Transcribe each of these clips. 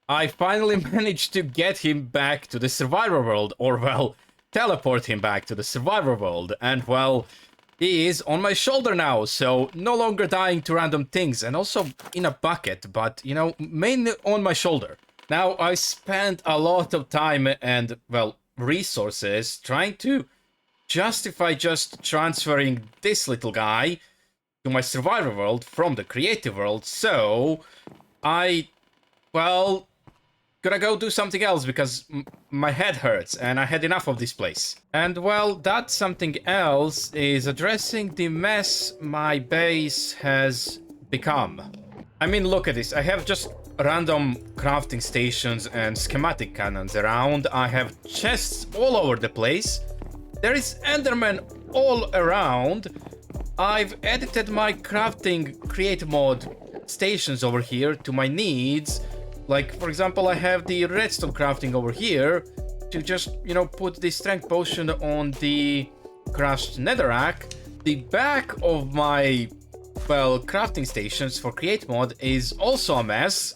I finally managed to get him back to the survivor world, or well, teleport him back to the survivor world, and well, he is on my shoulder now, so no longer dying to random things, and also in a bucket, but, you know, mainly on my shoulder. Now, I spent a lot of time and, well, resources trying to justify just transferring this little guy to my survivor world from the creative world, so well, gonna go do something else because my head hurts and I had enough of this place. And well, that something else is addressing the mess my base has become. I mean, look at this. I have just random crafting stations and schematic cannons around. I have chests all over the place. There is Enderman all around. I've edited my crafting create mod stations over here to my needs. Like, for example, I have the redstone crafting over here to just, you know, put the strength potion on the crushed netherrack. The back of my, well, crafting stations for create mod is also a mess.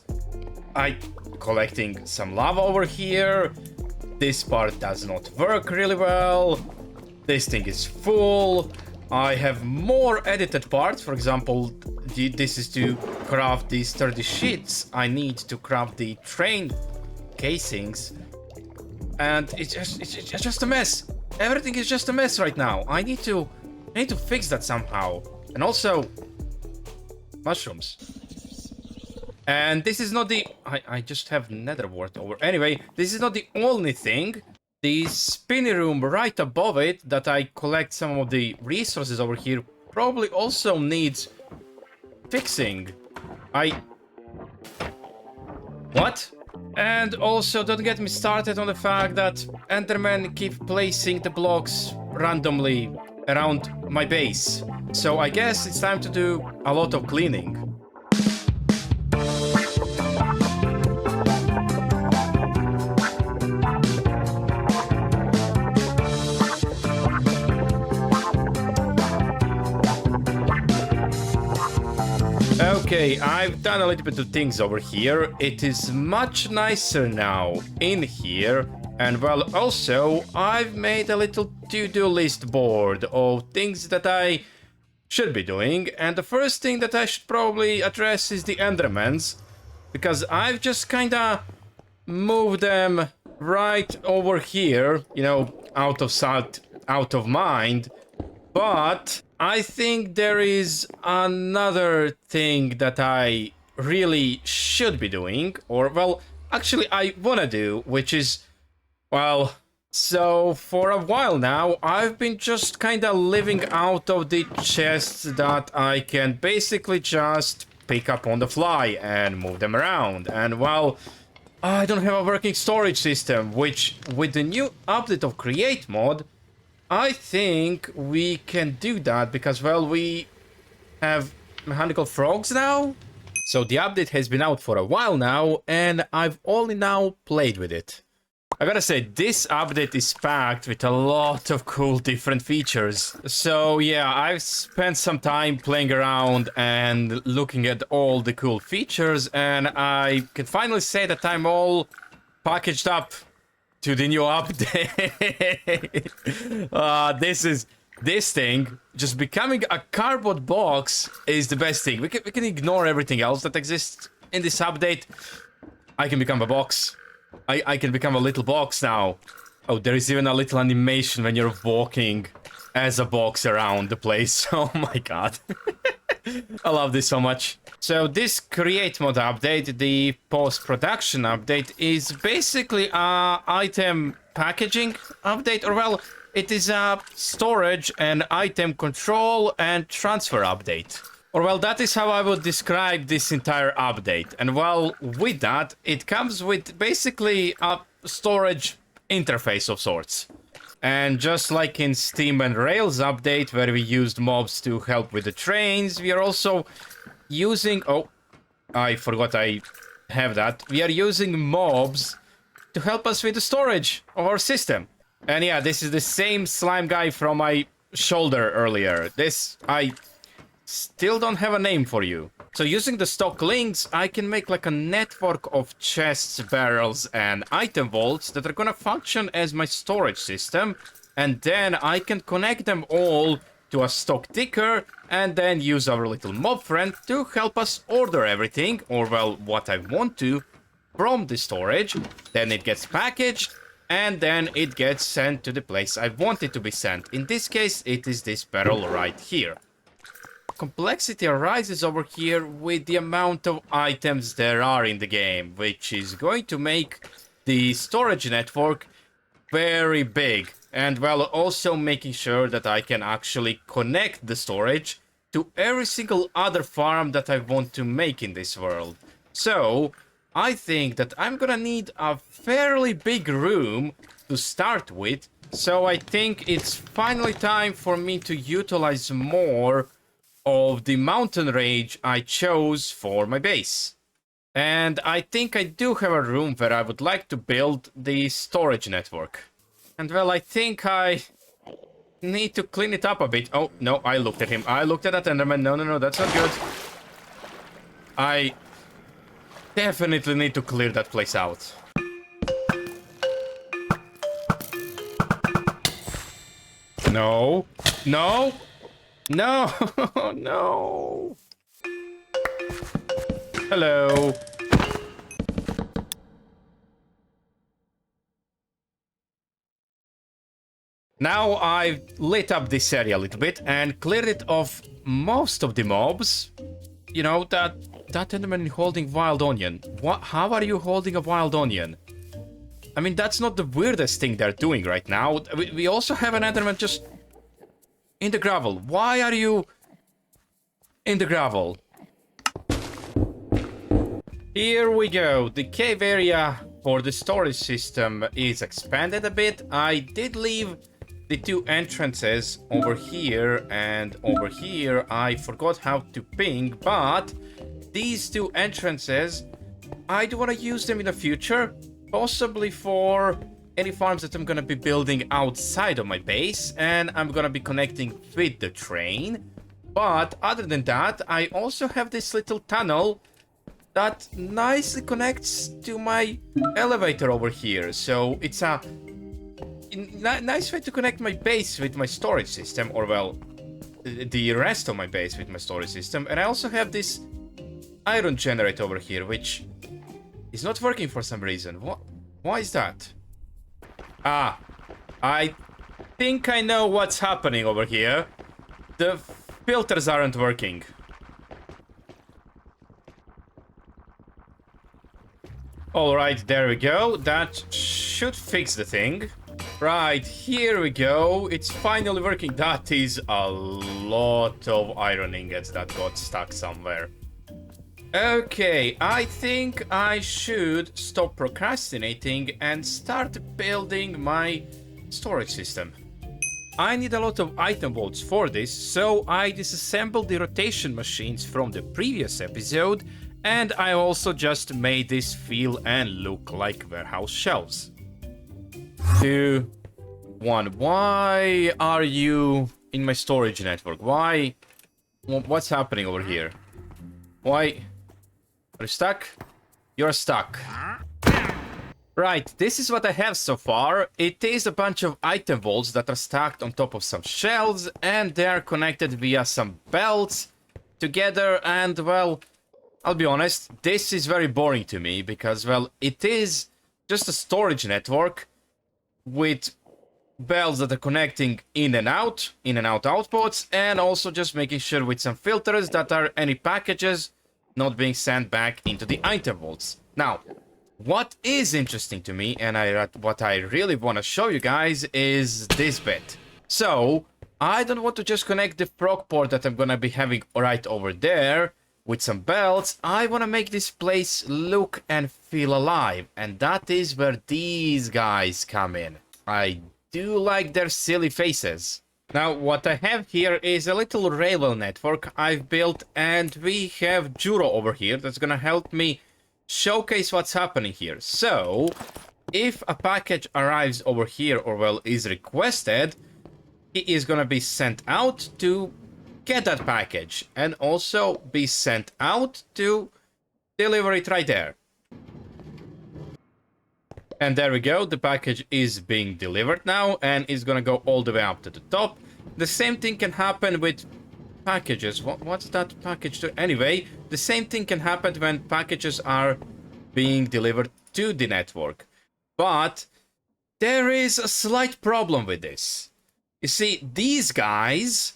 I collecting some lava over here. This part does not work really well. This thing is full. I have more edited parts. For example, this is to craft these sturdy sheets. I need to craft the train casings, and it's just a mess. Everything is just a mess right now. I need to fix that somehow. And also mushrooms. And this is not the I just have nether wart over. Anyway, this is not the only thing. The spinny room right above it that I collect some of the resources over here probably also needs fixing. What? And also, don't get me started on the fact that Endermen keep placing the blocks randomly around my base. So I guess it's time to do a lot of cleaning. Okay, I've done a little bit of things over here. It is much nicer now in here. And well, also, I've made a little to-do list board of things that I should be doing. And the first thing that I should probably address is the Endermans, because I've just kinda moved them right over here, you know, out of sight, out of mind. But I think there is another thing that I really should be doing, or well, actually I wanna do, which is, well, so for a while now, I've been just kinda living out of the chests that I can basically just pick up on the fly and move them around. And well, I don't have a working storage system, which with the new update of Create mod, I think we can do that because, well, we have mechanical frogs now. So the update has been out for a while now, and I've only now played with it. I gotta say, this update is packed with a lot of cool different features. So yeah, I've spent some time playing around and looking at all the cool features, and I can finally say that I'm all packaged up to the new update. This thing just becoming a cardboard box is the best thing. We can ignore everything else that exists in this update. I can become a box. I can become a little box now. Oh, there is even a little animation when you're walking as a box around the place. Oh my god. I love this so much. So this create mod update, the post-production update, is basically a item packaging update, or well, it is a storage and item control and transfer update. Or well, that is how I would describe this entire update. And well, with that, it comes with basically a storage interface of sorts. And just like in Steam and Rails update, where we used mobs to help with the trains, we are also using... Oh, I forgot I have that. We are using mobs to help us with the storage of our system. And yeah, this is the same slime guy from my shoulder earlier. This, I still don't have a name for you. So using the stock links, I can make like a network of chests, barrels, and item vaults that are gonna function as my storage system. And then I can connect them all to a stock ticker and then use our little mob friend to help us order everything, or well, what I want to, from the storage. Then it gets packaged and then it gets sent to the place I want it to be sent. In this case, it is this barrel right here. Complexity arises over here with the amount of items there are in the game, which is going to make the storage network very big. And well, also making sure that I can actually connect the storage to every single other farm that I want to make in this world. So, I think that I'm gonna need a fairly big room to start with. So I think it's finally time for me to utilize more of the mountain range I chose for my base. And I think I do have a room where I would like to build the storage network. And well, I think I need to clean it up a bit. Oh, no, I looked at him. I looked at that Enderman. No, that's not good. I definitely need to clear that place out. No. No. No. No. Hello. Now I've lit up this area a little bit and cleared it of most of the mobs. You know, that Enderman holding wild onion. What? How are you holding a wild onion? I mean, that's not the weirdest thing they're doing right now. We also have an Enderman just in the gravel. Why are you in the gravel? Here we go. The cave area for the storage system is expanded a bit. I did leave the two entrances over here and over here. I forgot how to ping, but these two entrances, I do want to use them in the future, possibly for any farms that I'm gonna be building outside of my base, and I'm gonna be connecting with the train. But other than that, I also have this little tunnel that nicely connects to my elevator over here. So it's a nice way to connect my base with my storage system, or well, the rest of my base with my storage system. And I also have this iron generator over here, which is not working for some reason. Why is that? Ah, I think I know what's happening over here. The filters aren't working. Alright, there we go. That should fix the thing. Right, here we go. It's finally working. That is a lot of iron ingots that got stuck somewhere. Okay, I think I should stop procrastinating and start building my storage system. I need a lot of item vaults for this, so I disassembled the rotation machines from the previous episode, and I also just made this feel and look like warehouse shelves. 2, 1. Why are you in my storage network? Why? What's happening over here? Why? Are you stuck? You're stuck. Right, this is what I have so far. It is a bunch of item vaults that are stacked on top of some shelves, and they are connected via some belts together. And well, I'll be honest, this is very boring to me because, well, it is just a storage network with belts that are connecting in and out outputs, and also just making sure with some filters that are any packages not being sent back into the item vaults. Now, what is interesting to me, and what I really want to show you guys, is this bit. So, I don't want to just connect the frog port that I'm gonna be having right over there with some belts. I want to make this place look and feel alive, and that is where these guys come in. I do like their silly faces. Now, what I have here is a little railway network I've built, and we have Juro over here that's gonna help me showcase what's happening here. So, if a package arrives over here, or well, is requested, it is gonna be sent out to get that package and also be sent out to deliver it right there. And there we go, the package is being delivered now and is gonna go all the way up to the top. The same thing can happen with packages. What's that package to? Anyway, the same thing can happen when packages are being delivered to the network. But there is a slight problem with this. You see, these guys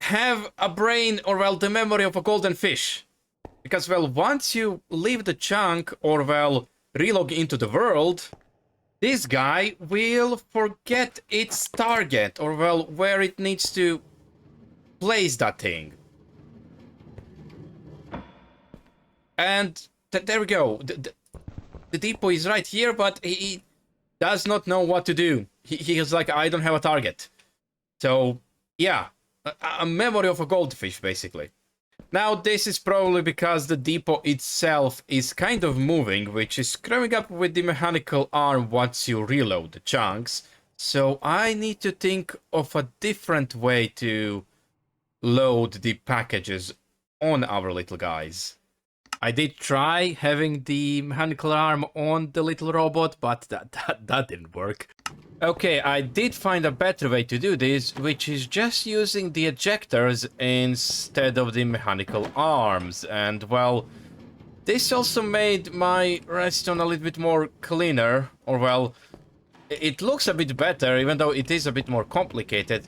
have a brain, or well, the memory of a golden fish. Because, well, once you leave the chunk, or well, relog into the world, this guy will forget its target, or well, where it needs to place that thing. And there we go. The depot is right here, but he does not know what to do. He is like, I don't have a target. So, yeah, a memory of a goldfish, basically. Now, this is probably because the depot itself is kind of moving, which is screwing up with the mechanical arm once you reload the chunks. So I need to think of a different way to load the packages on our little guys. I did try having the mechanical arm on the little robot, but that didn't work. Okay, I did find a better way to do this, which is just using the ejectors instead of the mechanical arms. And, well, this also made my redstone a little bit more cleaner. Or, well, it looks a bit better, even though it is a bit more complicated.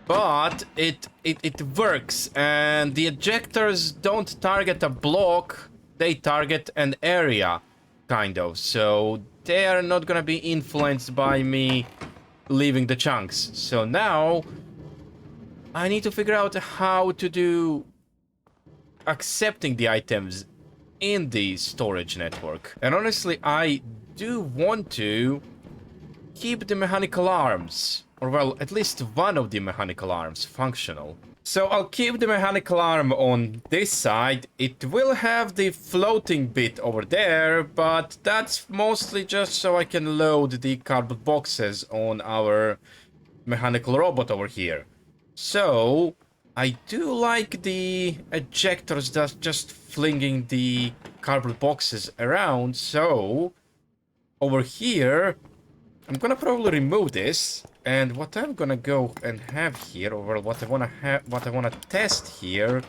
But it works, and the ejectors don't target a block, they target an area, kind of. So they are not gonna be influenced by me leaving the chunks. So now I need to figure out how to do accepting the items in the storage network. And honestly, I do want to keep the mechanical arms, or well, at least one of the mechanical arms functional. So I'll keep the mechanical arm on this side. It will have the floating bit over there, but that's mostly just so I can load the cardboard boxes on our mechanical robot over here. So I do like the ejectors that's just flinging the cardboard boxes around. So over here, I'm gonna probably remove this. And what I'm gonna go and have here, or what I wanna test here,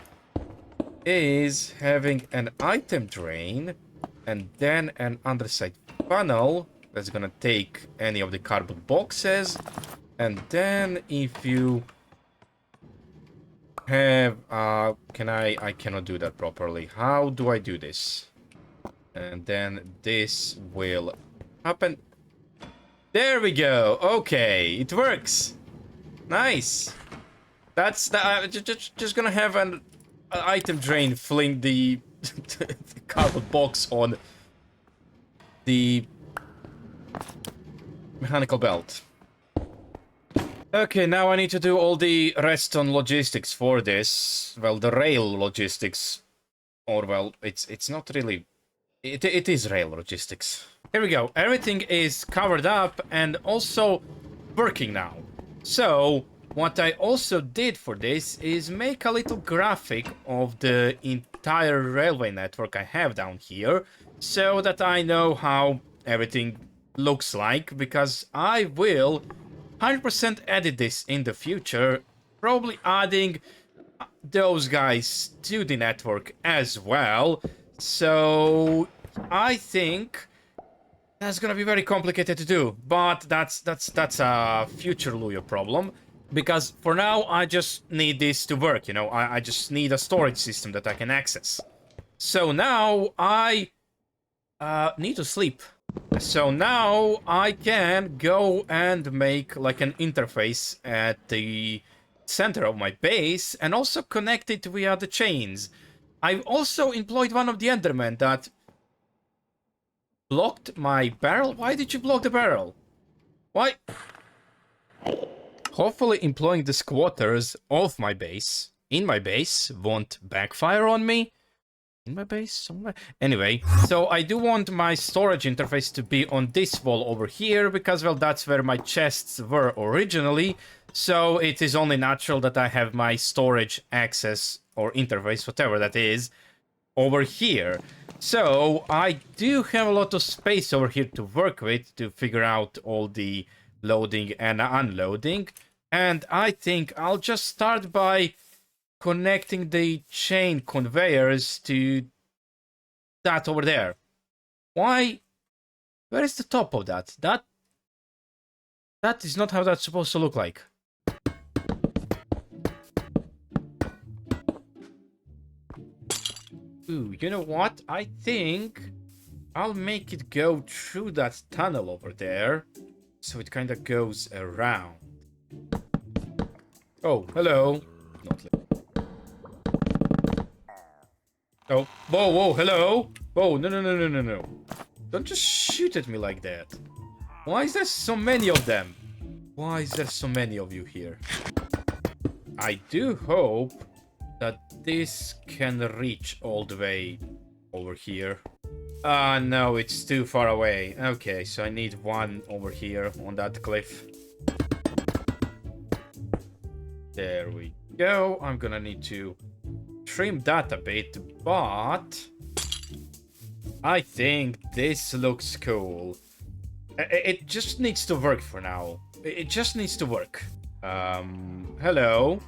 is having an item drain, and then an underside funnel that's gonna take any of the cardboard boxes, and then if you have, I cannot do that properly. How do I do this? And then this will happen. There we go. Okay, it works. Nice. That's just gonna have an item drain fling the, the cardboard box on the mechanical belt. Okay, now I need to do all the rest on logistics for this. Well, the rail logistics, or well, it's not really. It is rail logistics. Here we go. Everything is covered up and also working now. So what I also did for this is make a little graphic of the entire railway network I have down here, so that I know how everything looks like, because I will 100% edit this in the future, probably adding those guys to the network as well. So I think that's gonna be very complicated to do, but that's a future lujo problem, because for now I just need this to work, you know. I just need a storage system that I can access. So now I need to sleep. So now I can go and make like an interface at the center of my base and also connect it via the chains. I've also employed one of the Endermen that blocked my barrel. Why did you block the barrel? Why? Hopefully employing the squatters of my base, in my base, won't backfire on me. In my base? Somewhere? Anyway, so I do want my storage interface to be on this wall over here, because, well, that's where my chests were originally. So it is only natural that I have my storage access or interface, whatever that is, over here. So I do have a lot of space over here to work with to figure out all the loading and unloading. And I think I'll just start by connecting the chain conveyors to that over there. Why? Where is the top of that? That is not how that's supposed to look like. Ooh, you know what? I think I'll make it go through that tunnel over there, so it kind of goes around. Oh, hello. Not oh, whoa, whoa, hello. Whoa, no. Don't just shoot at me like that. Why is there so many of them? Why is there so many of you here? I do hope that this can reach all the way over here. Ah, no, it's too far away. Okay, so I need one over here on that cliff. There we go. I'm gonna need to trim that a bit, but I think this looks cool. It just needs to work for now. It just needs to work. Hello.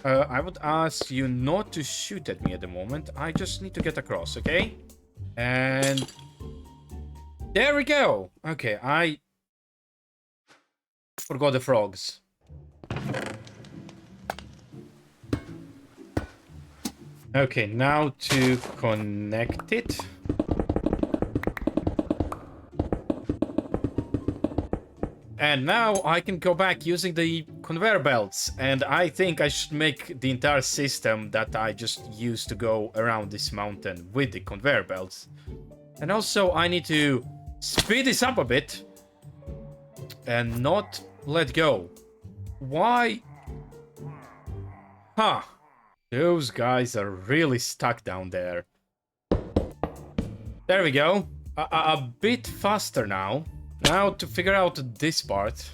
I would ask you not to shoot at me at the moment. I just need to get across, okay? And there we go. Okay, I forgot the frogs. Okay, now to connect it. And now I can go back using the conveyor belts. And I think I should make the entire system that I just used to go around this mountain with the conveyor belts. And also I need to speed this up a bit and not let go. Why? Huh. Those guys are really stuck down there. There we go. A bit faster now. Now to figure out this part.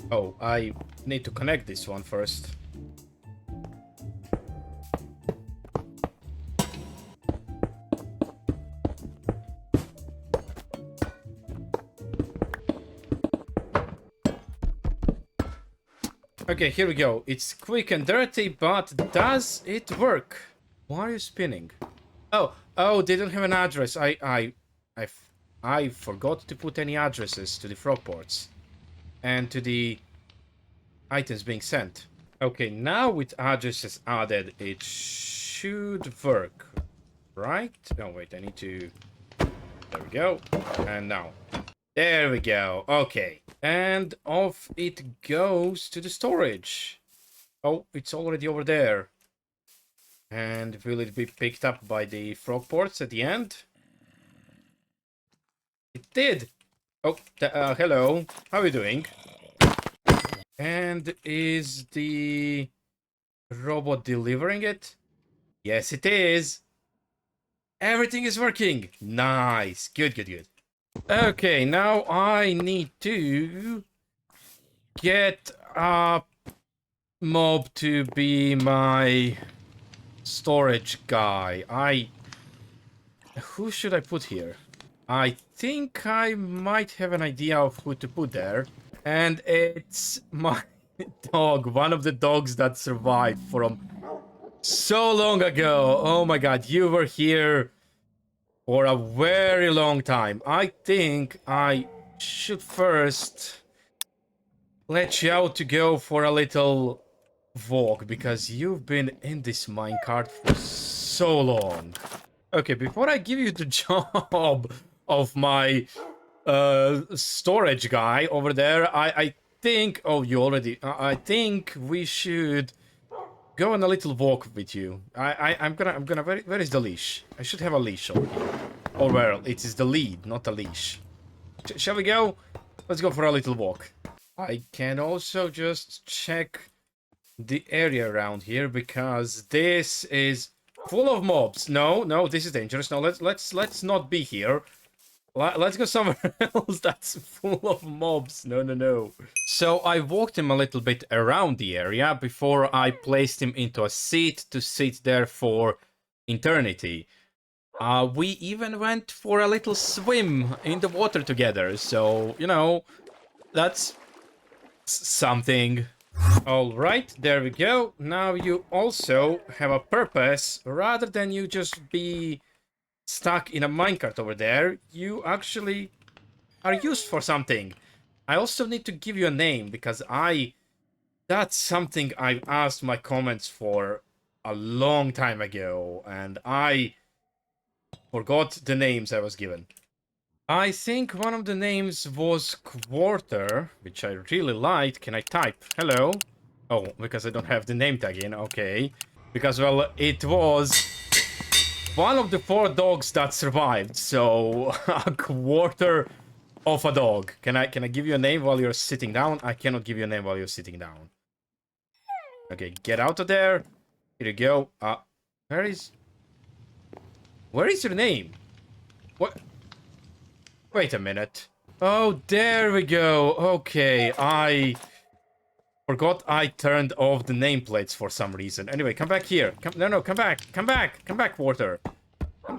Oh, I need to connect this one first. Okay, here we go. It's quick and dirty, but does it work? Why are you spinning? Oh, they don't have an address. I forgot to put any addresses to the frog ports and to the items being sent. Okay, now with addresses added, it should work, right? Oh wait, I need to. There we go. And now. There we go. Okay. And off it goes to the storage. Oh, it's already over there. And will it be picked up by the frog ports at the end? It did. Oh, hello. How are you doing? And is the robot delivering it? Yes, it is. Everything is working. Nice. Good. Okay, now I need to get a mob to be my storage guy. Who should I put here? I think I might have an idea of who to put there. And it's my dog, one of the dogs that survived from so long ago. Oh my god, you were here for a very long time. I think I should first let you out to go for a little walk, because you've been in this minecart for so long. Okay, before I give you the job of my storage guy over there, I think... Oh, you already... I think we should go on a little walk with you. I'm gonna... Where is the leash? I should have a leash over here. Or well, it is the lead, not a leash. Shall we go? Let's go for a little walk. I can also just check the area around here, because this is full of mobs. No, no, this is dangerous. No, let's not be here. Let's go somewhere else that's full of mobs. No, no, no. So I walked him a little bit around the area before I placed him into a seat to sit there for eternity. We even went for a little swim in the water together. So, you know, that's something. All right, there we go. Now you also have a purpose. Rather than you just be stuck in a minecart over there, you actually are used for something. I also need to give you a name because that's something I've asked my comments for a long time ago, and I forgot the names I was given. I think one of the names was Quarter, which I really liked. Can I type? Hello? Oh, because I don't have the name tag in. Okay. Because, well, it was one of the 4 dogs that survived. So, a quarter of a dog. Can I give you a name while you're sitting down? I cannot give you a name while you're sitting down. Okay, get out of there. Here you go. Where is your name? What? Wait a minute. Oh, there we go. Okay, I forgot I turned off the nameplates for some reason. Anyway, come back here. No, come back. Come back, Water.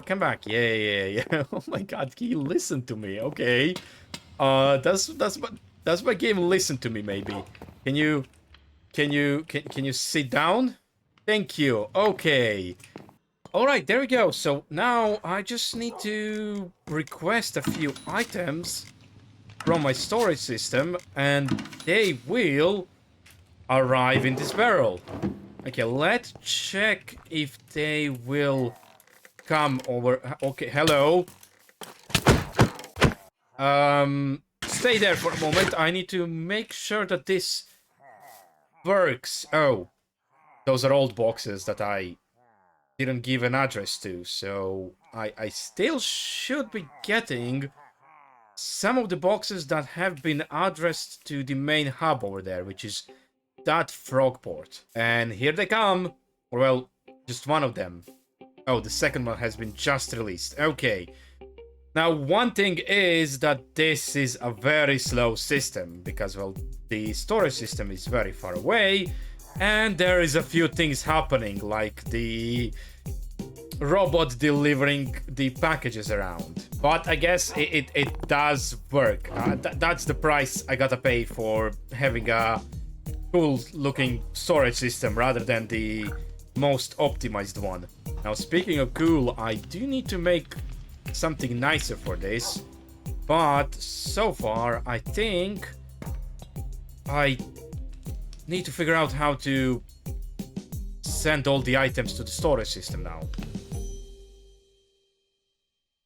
Come back. Yeah. Oh my God, can you listen to me? Okay. Does my game listen to me? Maybe. Can you sit down? Thank you. Okay. Alright, there we go. So now I just need to request a few items from my storage system and they will arrive in this barrel. Okay, let's check if they will come over. Okay, hello. Stay there for a moment. I need to make sure that this works. Oh, those are old boxes that I didn't give an address to, so I still should be getting some of the boxes that have been addressed to the main hub over there, which is that frogport. And here they come. Well, just one of them. Oh, the second one has been just released. Okay. Now, one thing is that this is a very slow system because, well, the storage system is very far away. And there is a few things happening, like the robot delivering the packages around. But I guess it does work. That's the price I gotta pay for having a cool-looking storage system rather than the most optimized one. Now, speaking of cool, I do need to make something nicer for this. But so far, I think I need to figure out how to send all the items to the storage system now.